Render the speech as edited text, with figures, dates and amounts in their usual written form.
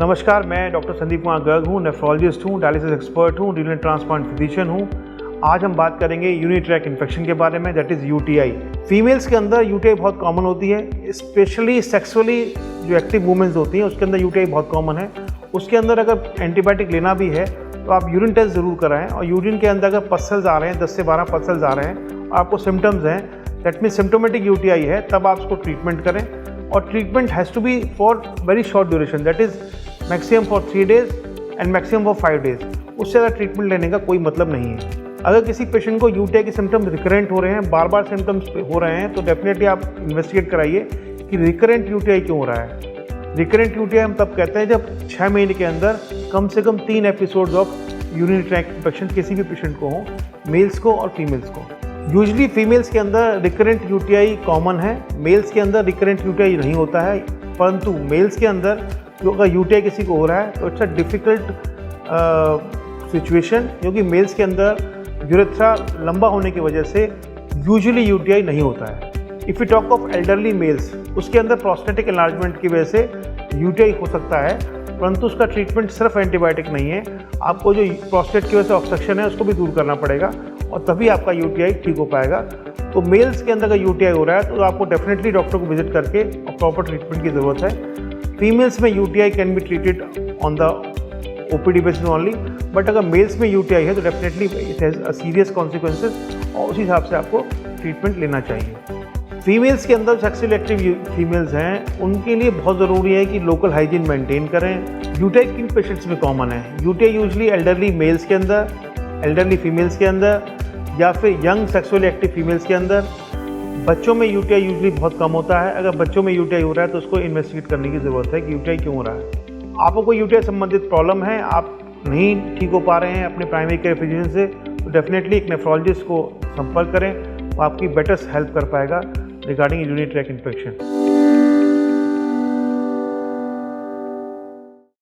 नमस्कार, मैं डॉक्टर संदीप कुमार गर्ग हूँ, नेफ्रोलॉजिस्ट हूँ, डायलिसिस एक्सपर्ट हूँ, रीनल ट्रांसप्लांट फिजिशियन हूँ। आज हम बात करेंगे यूरिनरी ट्रैक्ट इन्फेक्शन के बारे में, दैट इज़ यूटीआई। फीमेल्स के अंदर यूटीआई बहुत कॉमन होती है, स्पेशली सेक्सुअली जो एक्टिव वुमेन्स होती हैं उसके अंदर यूटीआई बहुत कॉमन है। उसके अंदर अगर एंटीबायोटिक लेना भी है तो आप यूरिन टेस्ट ज़रूर कराएं, और यूरिन के अंदर अगर पसल्स आ रहे हैं, 10 से 12 पसल्स आ रहे हैं और आपको सिम्टम्स हैं, दैट मीन सिम्टोमेटिक यूटीआई है, तब आप उसको ट्रीटमेंट करें। और treatment has to be for very short duration, that is maximum for 3 days and maximum for 5 days। उससे ज़्यादा ट्रीटमेंट लेने का कोई मतलब नहीं है। अगर किसी पेशेंट को यूटीआई के सिम्टम्स रिकरेंट हो रहे हैं, बार बार सिम्टम्स हो रहे हैं, तो डेफिनेटली आप इन्वेस्टिगेट कराइए कि रिकरेंट यूटीआई क्यों हो रहा है। रिकरेंट यूटीआई हम तब कहते हैं जब 6 महीने के अंदर कम से कम 3 episodes of urinary tract infection किसी भी पेशेंट को हो, मेल्स को और फीमेल्स को। यूजुअली फीमेल्स के अंदर रिकरेंट यूटीआई कॉमन है, मेल्स के अंदर रिकरेंट यूटीआई नहीं होता है। परंतु मेल्स के अंदर जो अगर यूटीआई किसी को हो रहा है तो इट्स अ डिफ़िकल्ट सिचुएशन, क्योंकि मेल्स के अंदर यूरेथ्रा लंबा होने की वजह से यूजुअली यूटीआई नहीं होता है। If you talk of elderly males, उसके अंदर प्रोस्टेटिक एनलार्जमेंट की वजह से यूटीआई हो सकता है, परंतु उसका ट्रीटमेंट सिर्फ एंटीबायोटिक नहीं है। आपको जो प्रोस्टेट की वजह से ऑब्स्ट्रक्शन है उसको भी दूर करना पड़ेगा और तभी आपका यूटीआई ठीक हो पाएगा। तो मेल्स के अंदर अगर यूटीआई हो रहा है तो आपको डेफिनेटली डॉक्टर को विजिट करके और प्रॉपर ट्रीटमेंट की ज़रूरत है। फीमेल्स में UTI can be treated on the OPD basis only, but अगर मेल्स में यूटीआई है तो definitely it has a serious consequences और उसी हिसाब से आपको ट्रीटमेंट लेना चाहिए। फीमेल्स के अंदर सेक्सुअली एक्टिव फीमेल्स हैं, उनके लिए बहुत ज़रूरी है कि लोकल हाइजीन मेंटेन करें। यूटीआई किन पेशेंट्स में कॉमन है? यूटीआई यूजुअली एल्डरली मेल्स के अंदर, एल्डरली फीमेल्स के अंदर, या फिर यंग सेक्सुअली एक्टिव फीमेल्स के अंदर। बच्चों में यूटीआई यूजुअली बहुत कम होता है। अगर बच्चों में यूटीआई हो रहा है तो उसको इन्वेस्टिगेट करने की ज़रूरत है कि यूटीआई क्यों हो रहा है। आपको कोई यूटीआई संबंधित प्रॉब्लम है, आप नहीं ठीक हो पा रहे हैं अपने प्राइमरी केयर फिजिशियन से, तो डेफिनेटली एक नेफ्रोलॉजिस्ट को संपर्क करें, वो आपकी बेटर हेल्प कर पाएगा रिगार्डिंग यूरिनरी ट्रैक्ट इन्फेक्शन।